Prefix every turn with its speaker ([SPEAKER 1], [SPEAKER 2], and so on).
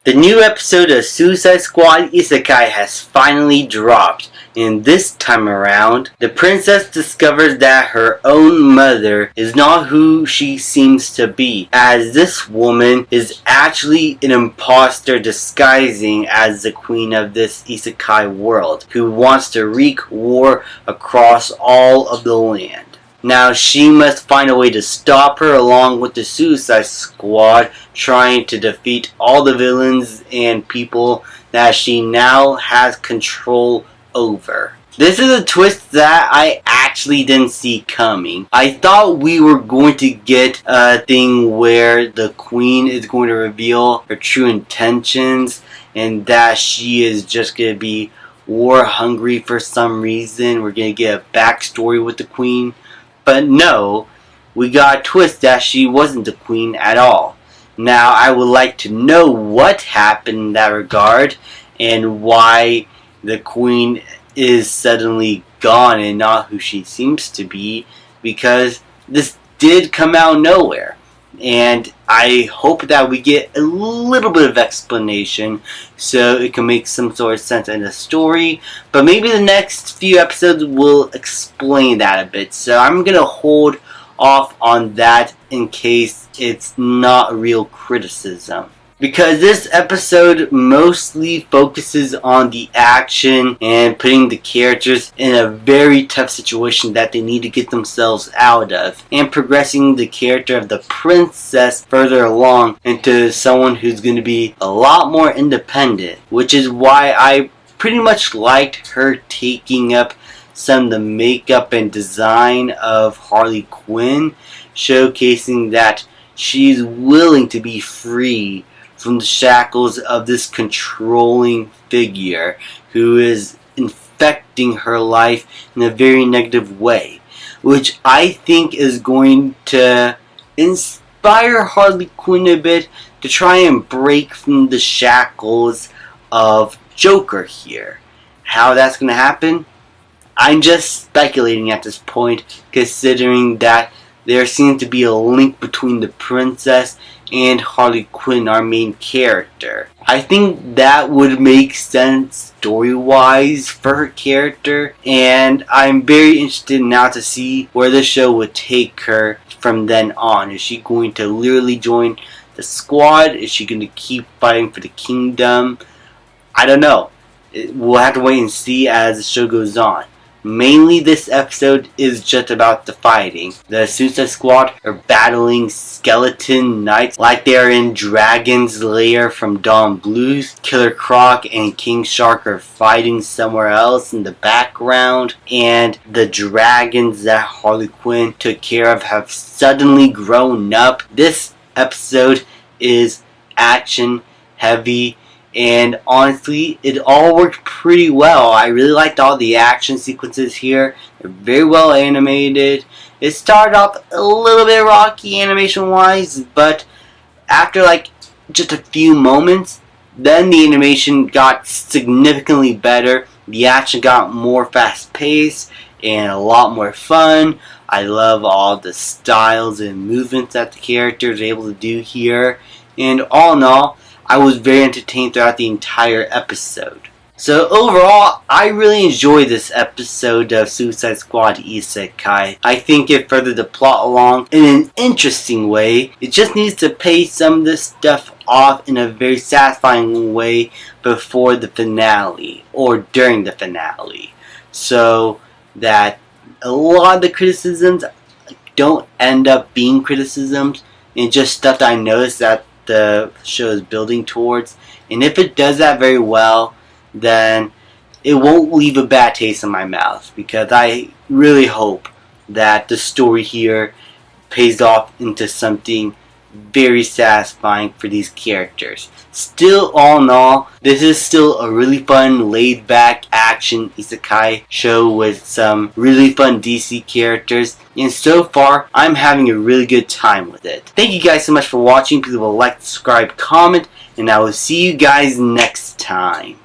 [SPEAKER 1] The new episode of Suicide Squad Isekai has finally dropped, and this time around, the princess discovers that her own mother is not who she seems to be, as this woman is actually an imposter disguising as the queen of this Isekai world, who wants to wreak war across all of the land. Now she must find a way to stop her along with the Suicide Squad, trying to defeat all the villains and people that she now has control over. This is a twist that I actually didn't see coming. I thought we were going to get a thing where the queen is going to reveal her true intentions and that she is just going to be war hungry for some reason. We're going to get a backstory with the queen. But no, we got a twist that she wasn't the queen at all. Now I would like to know what happened in that regard and why the queen is suddenly gone and not who she seems to be, because this did come out of nowhere. And I hope that we get a little bit of explanation so it can make some sort of sense in the story. But maybe the next few episodes will explain that a bit. So I'm going to hold off on that in case it's not real criticism. Because this episode mostly focuses on the action and putting the characters in a very tough situation that they need to get themselves out of, and progressing the character of the princess further along into someone who's going to be a lot more independent, which is why I pretty much liked her taking up some of the makeup and design of Harley Quinn, showcasing that she's willing to be free from the shackles of this controlling figure who is infecting her life in a very negative way, which I think is going to inspire Harley Quinn a bit to try and break from the shackles of Joker here. How that's going to happen? I'm just speculating at this point, considering that there seems to be a link between the princess and Harley Quinn, our main character. I think that would make sense story-wise for her character, and I'm very interested now to see where the show would take her from then on. Is she going to literally join the squad? Is she going to keep fighting for the kingdom? I don't know. We'll have to wait and see as the show goes on. Mainly this episode is just about the fighting. The Suicide Squad are battling skeleton knights like they're in Dragon's Lair from Dawn Blues. Killer Croc and King Shark are fighting somewhere else in the background. And the dragons that Harley Quinn took care of have suddenly grown up. This episode is action heavy. And honestly, it all worked pretty well. I really liked all the action sequences here. They're very well animated. It started off a little bit rocky animation wise, but after like just a few moments, then the animation got significantly better. The action got more fast paced and a lot more fun. I love all the styles and movements that the characters are able to do here. And all in all, I was very entertained throughout the entire episode. So overall, I really enjoyed this episode of Suicide Squad Isekai. I think it furthered the plot along in an interesting way. It just needs to pay some of this stuff off in a very satisfying way before the finale or during the finale, so that a lot of the criticisms don't end up being criticisms and just stuff that I noticed that the show is building towards. And if it does that very well, then it won't leave a bad taste in my mouth, because I really hope that the story here pays off into something very satisfying for these characters. Still, all in all, this is still a really fun, laid-back action isekai show with some really fun DC characters, and so far, I'm having a really good time with it. Thank you guys so much for watching. Please like, subscribe, comment, and I will see you guys next time.